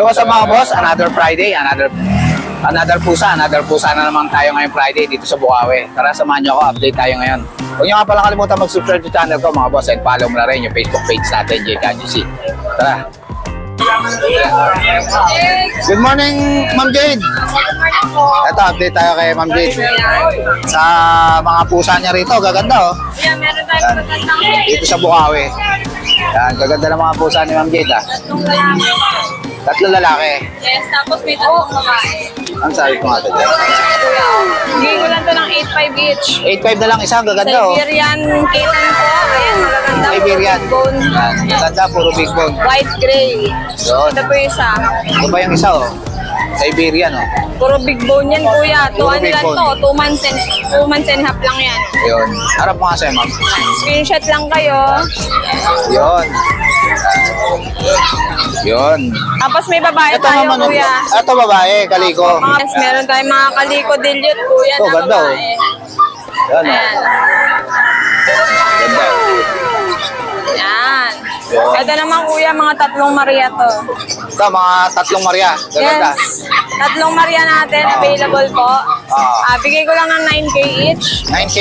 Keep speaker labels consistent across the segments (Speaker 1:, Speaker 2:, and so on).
Speaker 1: So what's up mga boss, another Friday, another pusa na naman tayo ngayong Friday dito sa Bukawi. Tara, samahan nyo ako, update tayo ngayon. Huwag nyo nga pala kalimutan mag-subscribe sa channel ko mga boss, and follow mo na rin yung Facebook page natin, JKGC. Tara. Good morning, Ma'am Jade. Ito, update tayo kay Ma'am Jade. Sa mga pusa niya rito, gaganda oh.
Speaker 2: Yeah, meron tayong magandang
Speaker 1: Dito sa Bukawi. Yan, gaganda ng mga pusa ni Ma'am Jade ah. Tatlo lalaki.
Speaker 2: Yes, tapos may tatlong babae.
Speaker 1: Ang sabi ko nga ito dyan.
Speaker 2: Bigay ko lang to ng 8.5 each.
Speaker 1: 8.5 na lang isa, ang gaganda oh.
Speaker 2: Siberian kitten po. Ayan, magaganda.
Speaker 1: Siberian.
Speaker 2: Big bone.
Speaker 1: Yan, gaganda, puro big bone.
Speaker 2: White gray.
Speaker 1: Yun.
Speaker 2: Ito po isa.
Speaker 1: Ito pa yung isa oh. Siberian oh.
Speaker 2: Puro big bone yan, kuya.
Speaker 1: Puro
Speaker 2: Ano
Speaker 1: big
Speaker 2: lang
Speaker 1: bone.
Speaker 2: to? 2 months and a half lang yan.
Speaker 1: Yun. Harap mo nga sa'yo, ma'am.
Speaker 2: Screenshot lang kayo.
Speaker 1: Yun. Yun.
Speaker 2: Tapos may babae
Speaker 1: Ito
Speaker 2: tayo,
Speaker 1: naman,
Speaker 2: kuya.
Speaker 1: ito babae, kaliko.
Speaker 2: Yes, meron tayong mga kaliko dilute, kuya,
Speaker 1: Oh,
Speaker 2: na
Speaker 1: ganda, oh.
Speaker 2: babae.
Speaker 1: Yan oh.
Speaker 2: Ayan.
Speaker 1: Ganda.
Speaker 2: Yan.
Speaker 1: Yun.
Speaker 2: Ito naman, kuya, mga tatlong Maria to.
Speaker 1: Ito, mga tatlong Maria. Gaganda.
Speaker 2: Yes. Tatlong Maria natin, available po. Bigay ko lang ng 9K each.
Speaker 1: 9K.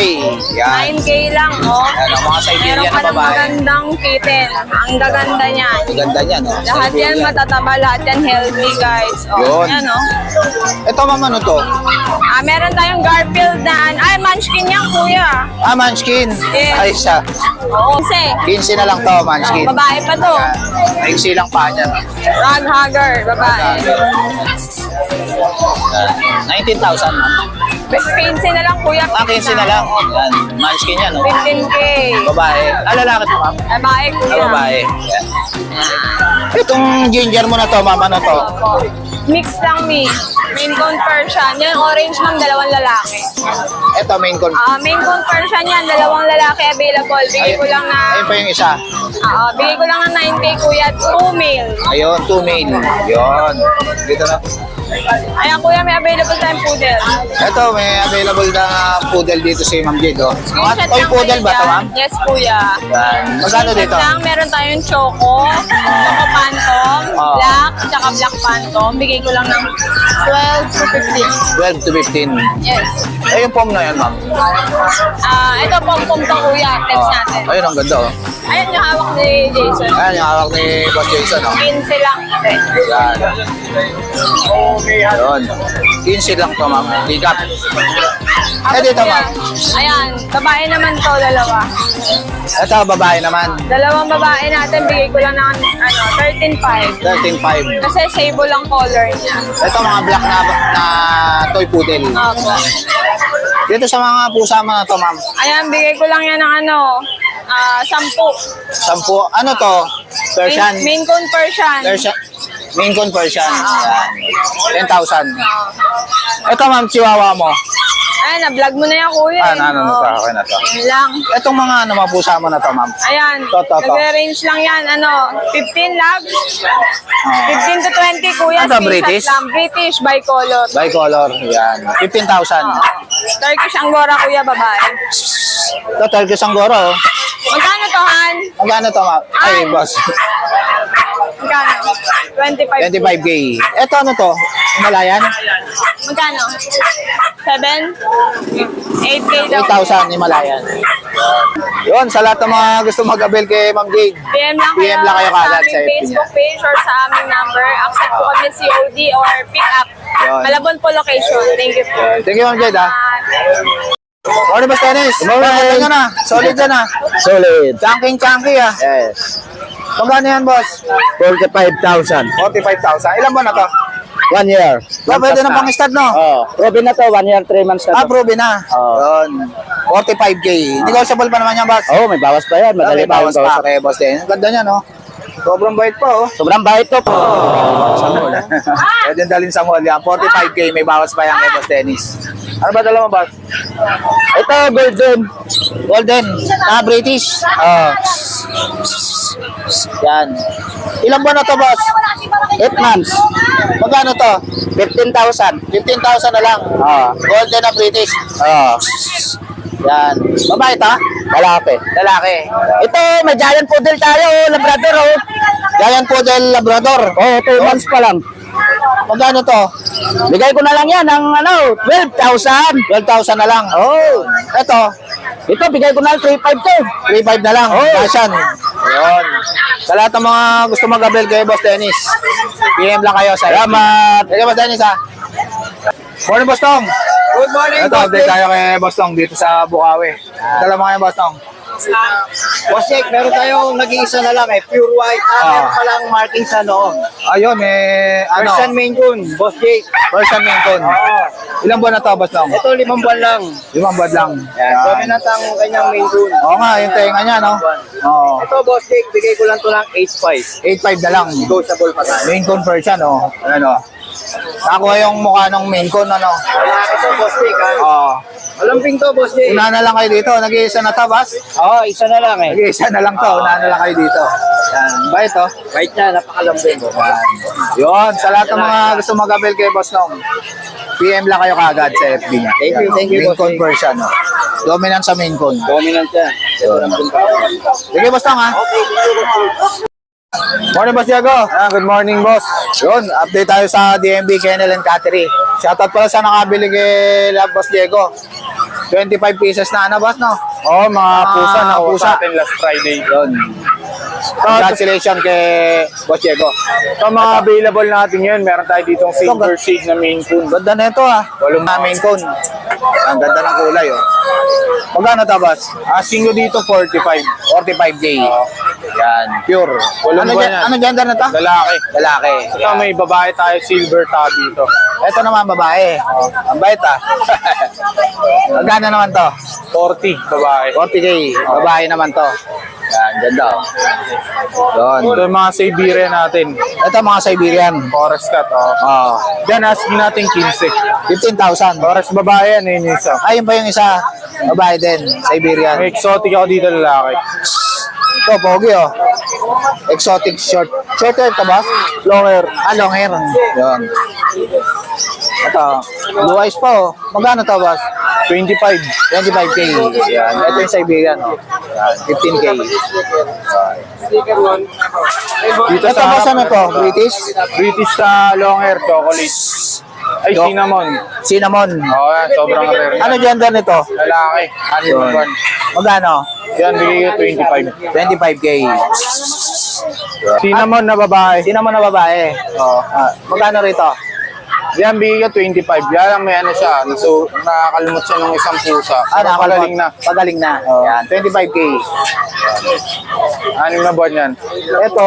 Speaker 1: Yan.
Speaker 2: 9K lang, oh.
Speaker 1: Yan ang mga
Speaker 2: Meron
Speaker 1: Siberian
Speaker 2: ka
Speaker 1: na
Speaker 2: ng
Speaker 1: babae.
Speaker 2: magandang kitten. Ang gaganda niyan.
Speaker 1: Ang ganda niyan oh.
Speaker 2: Lahat yan
Speaker 1: Siberian.
Speaker 2: matataba, lahat yan healthy, guys. Oh,
Speaker 1: Yun.
Speaker 2: yan, oh.
Speaker 1: Ito, ma'am, ano to?
Speaker 2: Meron tayong Garfield na, ay, Munchkin yan, kuya.
Speaker 1: Ah, Munchkin.
Speaker 2: Yes.
Speaker 1: Ay, siya.
Speaker 2: Oo, kasi,
Speaker 1: 15 na lang to, Munchkin.
Speaker 2: babae pa to.
Speaker 1: Ay, silang pa niya.
Speaker 2: Rag hugger, babae.
Speaker 1: 19,000, ma'am.
Speaker 2: 15 na lang, kuya.
Speaker 1: Ah, 15 na lang. Yan. Munchkin yan, oh.
Speaker 2: 15K.
Speaker 1: Babae. Ah, lalaki to, ma'am.
Speaker 2: Babae,
Speaker 1: Ah,
Speaker 2: kuya.
Speaker 1: babae. Yan. Itong ginger mo na to, ma'am, ano to?
Speaker 2: Opo. Mix lang, mi. Main Coon Persian. Yan, orange ng dalawang lalaki.
Speaker 1: Ito, main con.
Speaker 2: Main Coon Persian yan, dalawang lalaki available. Bigay ko lang
Speaker 1: Ayun
Speaker 2: na,
Speaker 1: pa yung isa.
Speaker 2: bigay ko lang ng 9K, kuya. 2 male.
Speaker 1: Ayun, 2 male. Yun. Dito na.
Speaker 2: Ayan, kuya, may available tayong poodle.
Speaker 1: Ito, may available na poodle dito si Ma'am Jade, oh.
Speaker 2: Screenshot
Speaker 1: Toy
Speaker 2: lang
Speaker 1: poodle
Speaker 2: kayo
Speaker 1: ba ito,
Speaker 2: dyan.
Speaker 1: ma'am?
Speaker 2: Yes, kuya.
Speaker 1: Yan. Magkano dito?
Speaker 2: Lang, meron tayong choco, choco phantom,
Speaker 1: Ah.
Speaker 2: black, tsaka black phantom. Bigay ko lang ng 12 to 15.
Speaker 1: 12 to 15.
Speaker 2: Yes.
Speaker 1: Eh, yung pom na yan, ma'am.
Speaker 2: Ito pom-pom to, kuya. Text natin.
Speaker 1: Ayun, ang ganda, oh.
Speaker 2: Ayan yung hawak ni Jason.
Speaker 1: Ayan, yung hawak ni Boss Jason, oh.
Speaker 2: 15 lang.
Speaker 1: Yan. Ayun. 15 lang to, ma'am. Ligat. Eh, dito,
Speaker 2: kuya,
Speaker 1: ma'am.
Speaker 2: Ayan, babae naman to, dalawa.
Speaker 1: Ito, babae naman.
Speaker 2: Dalawang babae natin, bigay ko lang ng 13.5.
Speaker 1: 13.5.
Speaker 2: Kasi sable ang color niya.
Speaker 1: Ito, mga black na toy poodle.
Speaker 2: Opo.
Speaker 1: Dito sa mga pusa mo na to, ma'am.
Speaker 2: Ayan, bigay ko lang yan ng 10.
Speaker 1: 10. Ano to? Persian?
Speaker 2: Main Coon Persian.
Speaker 1: Persian. Main con Persian. Yan. 10,000. Ito, ma'am, chihuahua mo.
Speaker 2: Ayan, na-vlog mo na yan, kuya.
Speaker 1: Ano
Speaker 2: Oo.
Speaker 1: to? Okay na to.
Speaker 2: Yun lang.
Speaker 1: Itong mga mga pusa mo na to, ma'am.
Speaker 2: Ayan,
Speaker 1: To.
Speaker 2: nag-range lang yan. 15 lab. 15 to 20, kuya.
Speaker 1: Ano to,
Speaker 2: Screenshot
Speaker 1: British?
Speaker 2: lang. British, bicolor.
Speaker 1: Bicolor. Yan. 15,000.
Speaker 2: Turkish Angora, kuya, babae.
Speaker 1: Ito, Turkish Anggoro. Oh.
Speaker 2: Magkano to, Han?
Speaker 1: Magkano to, ma'am? Ay, boss.
Speaker 2: Magkano? 25.
Speaker 1: 25K. Ito, ano to? Himalayan?
Speaker 2: Magkano? 7? 8K daw.
Speaker 1: 8,000 Himalayan. Yun, sa lahat ng mga gusto mag-avail kay Ma'am Jade.
Speaker 2: PM lang kayo
Speaker 1: kaagad
Speaker 2: sa
Speaker 1: sa
Speaker 2: aming
Speaker 1: FB
Speaker 2: Facebook page or sa aming number. Accept po kami COD or pick up.
Speaker 1: Yun.
Speaker 2: Malabon po location. Thank you po.
Speaker 1: Thank you, Ma'am Jade, ha? Morning, Boss Dennis.
Speaker 3: Morning.
Speaker 1: Ka na. Solid ka na.
Speaker 3: Solid.
Speaker 1: Chunky, ha?
Speaker 3: Yes.
Speaker 1: Magkano yan, boss?
Speaker 3: 45,000.
Speaker 1: 45,000. Ilan ba na to?
Speaker 3: 1 year.
Speaker 1: Ba, pwede na pang stud, no?
Speaker 3: Oh, proven na to. 1 year, 3 months na to.
Speaker 1: Approve na.
Speaker 3: Oo.
Speaker 1: Yun. 45K. Negotiable pa naman yan, boss.
Speaker 3: Oh, may bawas pa yan. Madali
Speaker 1: May
Speaker 3: pa
Speaker 1: bawas
Speaker 3: yung
Speaker 1: pa
Speaker 3: bawas.
Speaker 1: kay boss din. Ang ganda niya, no? Sobrang bait pa, oh.
Speaker 3: Sobrang bahit to.
Speaker 1: Sa mall. Pwede dalhin sa mall yan. 45K, may bawas pa yan kay Boss Dennis. Ano ba dala mo, boss?
Speaker 3: Ito, golden.
Speaker 1: Golden. British.
Speaker 3: Oh,
Speaker 1: Yan. Ilang buwan na to, boss?
Speaker 3: 8 months.
Speaker 1: Magkano to?
Speaker 3: 15,000.
Speaker 1: 15,000 na lang.
Speaker 3: Oh,
Speaker 1: Golden na British.
Speaker 3: oh.
Speaker 1: Yan. Babae ta?
Speaker 3: Lalaki.
Speaker 1: Lalaki.
Speaker 3: Ito, may giant poodle tayo, Labrador, oh.
Speaker 1: Giant Poodle Labrador.
Speaker 3: Oh, 2 months pa lang.
Speaker 1: Magkano to?
Speaker 3: Bigay ko na lang yan ng 12,000.
Speaker 1: 12,000 na lang.
Speaker 3: Oh, ito bigay ko na 3,500 to.
Speaker 1: 3,500 na lang.
Speaker 3: Oh.
Speaker 1: Dashan. Yun. Sa lahat ng mga gusto mag-abel kay Boss Dennis, PM lang kayo sa
Speaker 3: Salamat.
Speaker 1: Sige, Boss Dennis, ha? Morning, Boss Tong.
Speaker 4: Good morning,
Speaker 1: Ito, update tayo kay Boss Tong dito sa Bukawi. Dala mo kayo, Boss Tong.
Speaker 4: Boss Jake, meron tayong nag-iisa na lang pure white. Meron pa lang marking sa loob.
Speaker 1: Ayun, may ano,
Speaker 4: Persian Maine Coon, Boss Jake.
Speaker 1: Persian Maine Coon. Ilang buwan na to, Boss Tong?
Speaker 4: Ito, 5 buwan lang.
Speaker 1: 5 buwan lang.
Speaker 4: Dominant ang kanyang Maine Coon.
Speaker 1: Oo nga, yung tenga niya, no? Oo.
Speaker 4: Ito, Boss Jake, bigay ko lang to lang 8.5.
Speaker 1: 8,500 na lang.
Speaker 4: Negotiable pa tayo.
Speaker 1: Maine Coon Persian, oh. Ano? Nakuha yung mukha ng Maine Coon, ano?
Speaker 4: Wala ito, Boss Jake.
Speaker 1: Oo.
Speaker 4: Malamping to, Boss Jake.
Speaker 1: Una na lang kayo dito. Nag-iisa na to, Boss?
Speaker 4: Oo, isa na lang
Speaker 1: Nag-iisa na lang to. Una na lang kayo dito. Yan. Bait, oh.
Speaker 4: White niya, napakalambing.
Speaker 1: Yun. Sa lahat ng mga gusto mag-abel kay Boss Nong, PM lang kayo kagad sa FB niya.
Speaker 4: Thank you,
Speaker 1: Maine
Speaker 4: Boss
Speaker 1: Coon
Speaker 4: Jake.
Speaker 1: Persian, oh. Dominant sa Maine Coon.
Speaker 4: Dominant yan.
Speaker 1: Sige, Boss Nong, ha? Morning, Boss Diego. Good morning, Boss. Yun, update tayo sa DMB Kennel and Cattery. Shoutout pala sa nakabili kay Boss Diego. 25 pieces na ano, Boss, no?
Speaker 5: Oo, mga pusa na
Speaker 1: pusa.
Speaker 5: sa atin last Friday.
Speaker 1: Yun. Congratulations kay Boss Diego.
Speaker 5: So, mga available natin yun. Meron tayo ditong silver shade na Maine Coon.
Speaker 1: Ganda na ito, ah. Walong na Maine Coon. Ang ganda ng kulay, oh. Magkano to, Boss?
Speaker 5: Asking ko dito 45.
Speaker 1: 45K. Yan, pure.
Speaker 5: Walong
Speaker 1: Ano,
Speaker 5: buwan yan.
Speaker 1: ano gender na to?
Speaker 5: Lalaki.
Speaker 1: Lalaki.
Speaker 5: Ito, may babae tayo, silver tab dito.
Speaker 1: Ito naman babae. Oh, ang bait, ah. Magkano naman to?
Speaker 5: 40, babae.
Speaker 1: 40K. Babae naman to. Yan, ganda, oh. Yun.
Speaker 5: Ito yung mga Siberian natin.
Speaker 1: Ito mga Siberian.
Speaker 5: Forest cat, oh.
Speaker 1: Oh,
Speaker 5: Diyan, asking natin 15.
Speaker 1: 15,000.
Speaker 5: Forest babae yan, yun yung isa.
Speaker 1: Ayun pa yung isa. Babae din. Siberian.
Speaker 5: May exotic ako dito lalaki.
Speaker 1: Ito, pogi, oh. Exotic short. Short hair ka ba? Long hair. Ah, long hair. Yun. Ito. Blue eyes pa, oh. Magkano to, boss?
Speaker 5: 25.
Speaker 1: 25K. Yan. Ito yung Siberian, oh. Yan. 15K.
Speaker 5: Dito
Speaker 1: Ito, boss, ano to? British?
Speaker 5: British sa long hair, chocolate. Ay,
Speaker 1: Yo-
Speaker 5: cinnamon.
Speaker 1: Cinnamon.
Speaker 5: Oo, yan, sobrang rare.
Speaker 1: Ano gender nito?
Speaker 5: Lalaki.
Speaker 1: Yun. Magkano?
Speaker 5: Yan, bigay ko 25.
Speaker 1: 25K.
Speaker 5: Cinnamon na babae.
Speaker 1: Cinnamon na babae. Oh. Ah, magkano rito?
Speaker 5: Yan, bigay ko 25. Yan lang may ano siya. Nakakalimot siya ng isang pusa.
Speaker 1: Ah,
Speaker 5: Nakakalaling na.
Speaker 1: Pagaling na. Yan, 25K.
Speaker 5: 6 na buwan yan.
Speaker 1: Ito,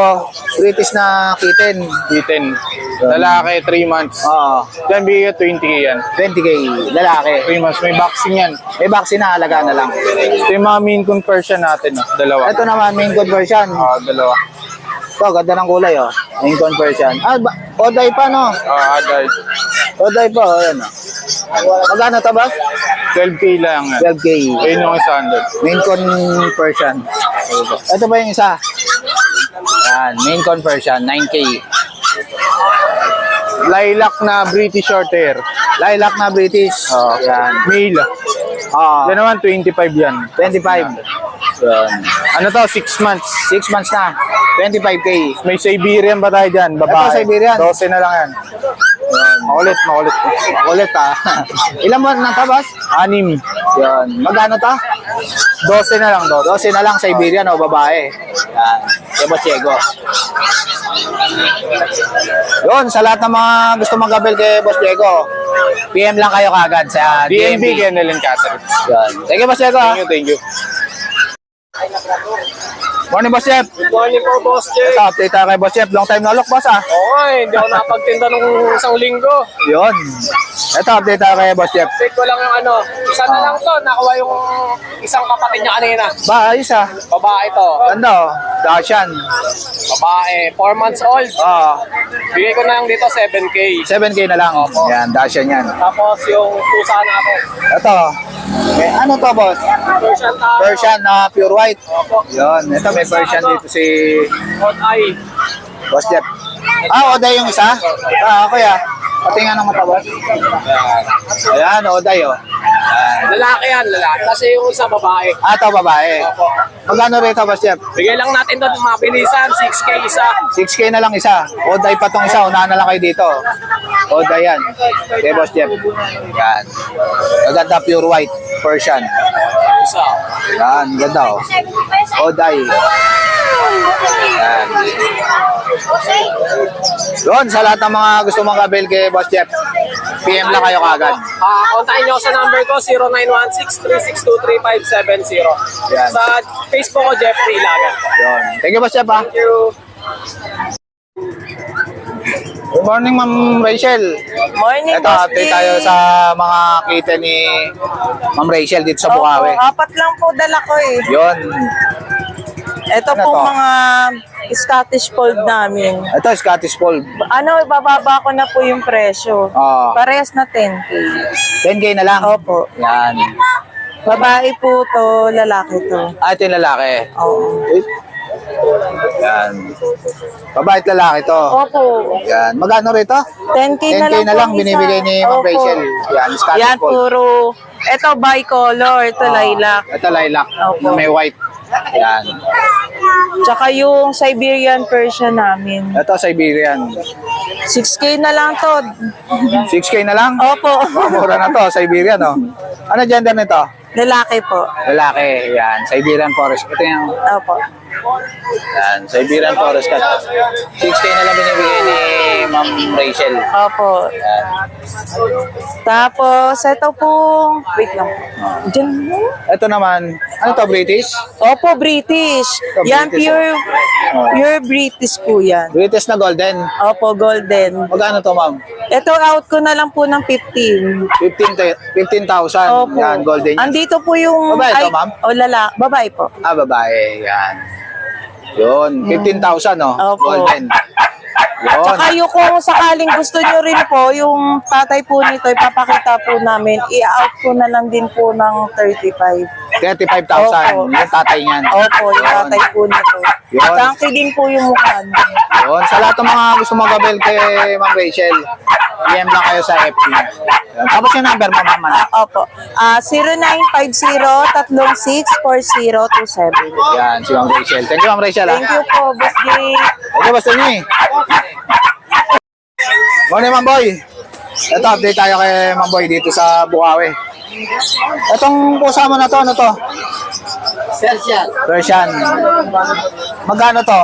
Speaker 1: British na kitten.
Speaker 5: Kitten. Lalaki, 3 months.
Speaker 1: Oo,
Speaker 5: Yan, bigay ko 20k yan.
Speaker 1: 20K. Lalaki.
Speaker 5: 3 months. May vaccine yan.
Speaker 1: May vaccine na, alaga na lang.
Speaker 5: Ito yung mga Maine Coon Persian natin. Dalawa.
Speaker 1: Ito naman, main conversion.
Speaker 5: Dalawa.
Speaker 1: Ito, ganda ng kulay, oh. Main conversion. Ah, Oday pa, no?
Speaker 5: Adult.
Speaker 1: Oday pa, oh. Yan, oh. Magkano to, boss?
Speaker 5: 12k lang yan.
Speaker 1: 12K.
Speaker 5: Ayun yung standard.
Speaker 1: Main conversion. Ito ba yung isa? Yan, main conversion, 9K.
Speaker 5: Lilac na British short hair.
Speaker 1: Lilac na British.
Speaker 5: Oh.
Speaker 1: Yan.
Speaker 5: Male.
Speaker 1: Ah,
Speaker 5: Yan naman, 25 yan.
Speaker 1: 25. Yan.
Speaker 5: Ano to? 6 months.
Speaker 1: 6 months na. 25K.
Speaker 5: May Siberian ba tayo dyan? Babae.
Speaker 1: Ito, Siberian.
Speaker 5: 12 na lang yan. Makulit, makulit.
Speaker 1: Ulit, ah. Ilan mo na tabas?
Speaker 5: 6.
Speaker 1: Yan. Magkano ta?
Speaker 5: 12 na lang, 12.
Speaker 1: 12 na lang, Siberian o babae. Yan. Kaya Boss Diego. Yun, sa lahat ng mga gusto mag-abel kay Boss Diego, PM lang kayo kagad sa
Speaker 5: DMB,
Speaker 1: DMB.
Speaker 5: Kennel and Cattery.
Speaker 1: Yan. Thank you, Boss Diego.
Speaker 5: Thank you, thank you.
Speaker 1: Morning, Boss Jeff.
Speaker 4: Good morning po, Boss Jake.
Speaker 1: Ito, update tayo kay Boss Jeff. Long time no look, boss, ah.
Speaker 4: Oo, hindi ako nakapagtinda nung isang linggo.
Speaker 1: Yun. Ito, update tayo kay Boss Jeff.
Speaker 4: Check ko lang yung ano. Isa na lang to. Nakuha yung isang kapatid niya kanina.
Speaker 1: Ba, ayos, ah.
Speaker 4: Babae to.
Speaker 1: Ganda, oh. Dashan.
Speaker 4: Babae. 4 months old.
Speaker 1: Ah,
Speaker 4: Bigay ko na lang dito 7K.
Speaker 1: 7K na lang. Yan, Dashan yan.
Speaker 4: Tapos yung pusa natin.
Speaker 1: Ito. Eh, ano to, boss?
Speaker 4: Persian tayo.
Speaker 1: Persian na pure white.
Speaker 4: Opo.
Speaker 1: Yun. Ito, may Persian dito si
Speaker 4: Hot eye.
Speaker 1: Boss Jeff. Ah, Oday yung isa? Ah, okay, ah. Pati nga ng mata, boss. Ayan, Oday, oh. Ayan. Yan.
Speaker 6: Lalaki yan, lalaki. Kasi yung isa babae.
Speaker 1: Ito, babae. Magkano rito, Boss Jeff?
Speaker 6: Bigay lang natin doon mabilisan, 6K isa.
Speaker 1: 6K na lang isa. Oday pa tong isa. Unahan na lang kayo dito. Oday yan. Okay, Boss Jeff. Yan. Maganda, pure white. Persian.
Speaker 6: Isa.
Speaker 1: Yan, ganda oh. Oday. Yan. Yun, sa lahat ng mga gusto mong kabel kay Boss Jeff, PM lang kayo kagad.
Speaker 6: Kontakin nyo sa number ko, 0916-362-3570.
Speaker 1: Yan.
Speaker 6: Sa Facebook ko, Jeffrey Ilagan.
Speaker 1: Yun. Thank you, Boss Jeff, ha.
Speaker 6: Thank you.
Speaker 1: Good morning, Ma'am Rachel.
Speaker 2: Morning,
Speaker 1: Ito, update tayo sa mga kita ni Ma'am Rachel dito sa Bukawi.
Speaker 2: Apat lang po dala ko eh.
Speaker 1: Yun.
Speaker 2: Ito
Speaker 1: Ano
Speaker 2: po
Speaker 1: to?
Speaker 2: mga Scottish Fold namin.
Speaker 1: Ito, Scottish Fold.
Speaker 2: Ano, ibababa ko na po yung presyo.
Speaker 1: Ah.
Speaker 2: Parehas na 10K.
Speaker 1: 10K na lang.
Speaker 2: Opo.
Speaker 1: Yan.
Speaker 2: Babae po to, lalaki to.
Speaker 1: Ito yung lalaki.
Speaker 2: Oo.
Speaker 1: Yan. Babae at lalaki to.
Speaker 2: Opo.
Speaker 1: Yan. Magkano rito?
Speaker 2: 10K
Speaker 1: 10K
Speaker 2: na lang,
Speaker 1: na lang
Speaker 2: po ang isa.
Speaker 1: binibigay ni Ma'am
Speaker 2: Opo.
Speaker 1: Rachel. Yan, Scottish
Speaker 2: Yan,
Speaker 1: Fold.
Speaker 2: puro. Ito, bicolor. Ito, lilac.
Speaker 1: Ito lilac.
Speaker 2: Opo.
Speaker 1: Na may white. Yan.
Speaker 2: Tsaka yung Siberian Persian namin.
Speaker 1: Ito, Siberian.
Speaker 2: 6K na lang to.
Speaker 1: 6K na lang?
Speaker 2: Opo.
Speaker 1: Oh, mura na to, Siberian, oh. Ano gender nito?
Speaker 2: Lalaki po.
Speaker 1: Lalaki. Yan, Siberian Forest. Ito yung,
Speaker 2: Opo.
Speaker 1: yan, Siberian Forest Cat. 6K na lang binibigay ni Ma'am Rachel.
Speaker 2: Opo.
Speaker 1: Yan.
Speaker 2: Tapos, ito po, wait lang. Diyan mo?
Speaker 1: Ito naman, ano to, British?
Speaker 2: Opo, British. Yan,
Speaker 1: British,
Speaker 2: pure British po yan.
Speaker 1: British na golden.
Speaker 2: Opo, golden.
Speaker 1: Magkano to, ma'am?
Speaker 2: Ito, out ko na lang po ng 15.
Speaker 1: 15,000.
Speaker 2: Opo.
Speaker 1: Yan, golden.
Speaker 2: Andito po yung...
Speaker 1: Babae to, ma'am?
Speaker 2: O, babae po.
Speaker 1: Ah, babae. Yan. Yun, 15,000, no?
Speaker 2: Opo.
Speaker 1: Golden. Yun.
Speaker 2: Tsaka yung kung sakaling gusto nyo rin po, yung tatay po nito, ipapakita po namin, i-out ko na lang din po ng 35.
Speaker 1: 35,000.
Speaker 2: Opo.
Speaker 1: Yung tatay niyan.
Speaker 2: Opo, yung
Speaker 1: Yun.
Speaker 2: tatay po nito.
Speaker 1: Yun.
Speaker 2: Chunky din po yung mukha niya.
Speaker 1: Yun. Sa lahat ng mga gusto magabel kay Ma'am Rachel, PM lang kayo sa FB niya. Yun. Tapos yung number mo, ma'am. ano?
Speaker 2: Opo. 0950-364027.
Speaker 1: Yan, si Ma'am Rachel. Thank you, Ma'am Rachel.
Speaker 2: Thank you po, Boss J.
Speaker 1: Thank you, Basta Nyi. Morning, Ma'am Boy. Ito, update tayo kay Ma'am Boy dito sa Bukawi. Itong pusa mo na to, ano to?
Speaker 4: Persian,
Speaker 1: Persian. Magkano to?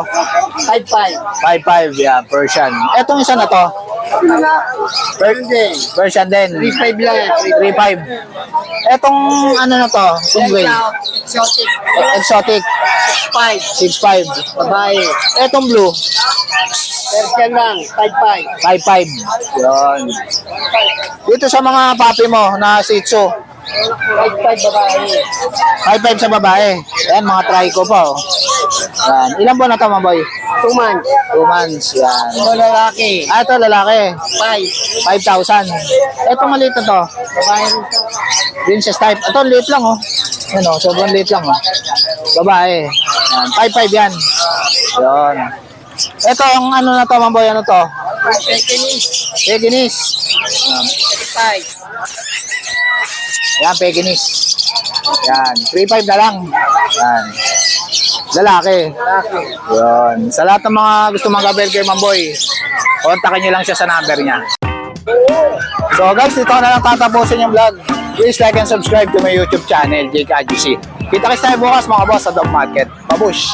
Speaker 4: 5-5.
Speaker 1: 5'5", yeah, Persian. Etong isa na to? Persian din.
Speaker 4: 3-5 lang yan.
Speaker 1: 3'5". Etong ano na to? Kungway.
Speaker 4: Exotic.
Speaker 1: Exotic.
Speaker 4: 5.
Speaker 1: 6'5".
Speaker 4: Babae.
Speaker 1: Etong blue.
Speaker 4: Persian lang, 5-5.
Speaker 1: 5'5". Yun. Dito sa mga papi mo na Shih Tzu.
Speaker 4: 5-5 babae.
Speaker 1: 5'5" sa babae. Ayan, mga trico pa. Oh. Yan. Ilan buwan na to, mga boy?
Speaker 4: 2 months.
Speaker 1: 2 months. Yan.
Speaker 4: Ito lalaki.
Speaker 1: Ah, ito lalaki.
Speaker 4: 5.
Speaker 1: 5,000. Ito maliit na to.
Speaker 4: Babae rin to.
Speaker 1: Princess type. Ito, liit lang, oh. Yan, oh. Sobrang liit lang, oh. Babae. Yan. 5'5" yan. Yan. Ito, ang ano na to, mga boy, ano to?
Speaker 4: Pekinese.
Speaker 1: Pekinese.
Speaker 4: 5.
Speaker 1: Yan, Pekinese. Yan. 3'5" na lang. Yan. Lalaki. Yan. Sa lahat ng mga gusto magabel kay Mamboy, kontakin nyo lang siya sa number niya. So guys, dito na lang tatapusin yung vlog. Please like and subscribe to my YouTube channel, Jake AGC. Kita-kits tayo bukas mga boss sa Dog Market. Babush!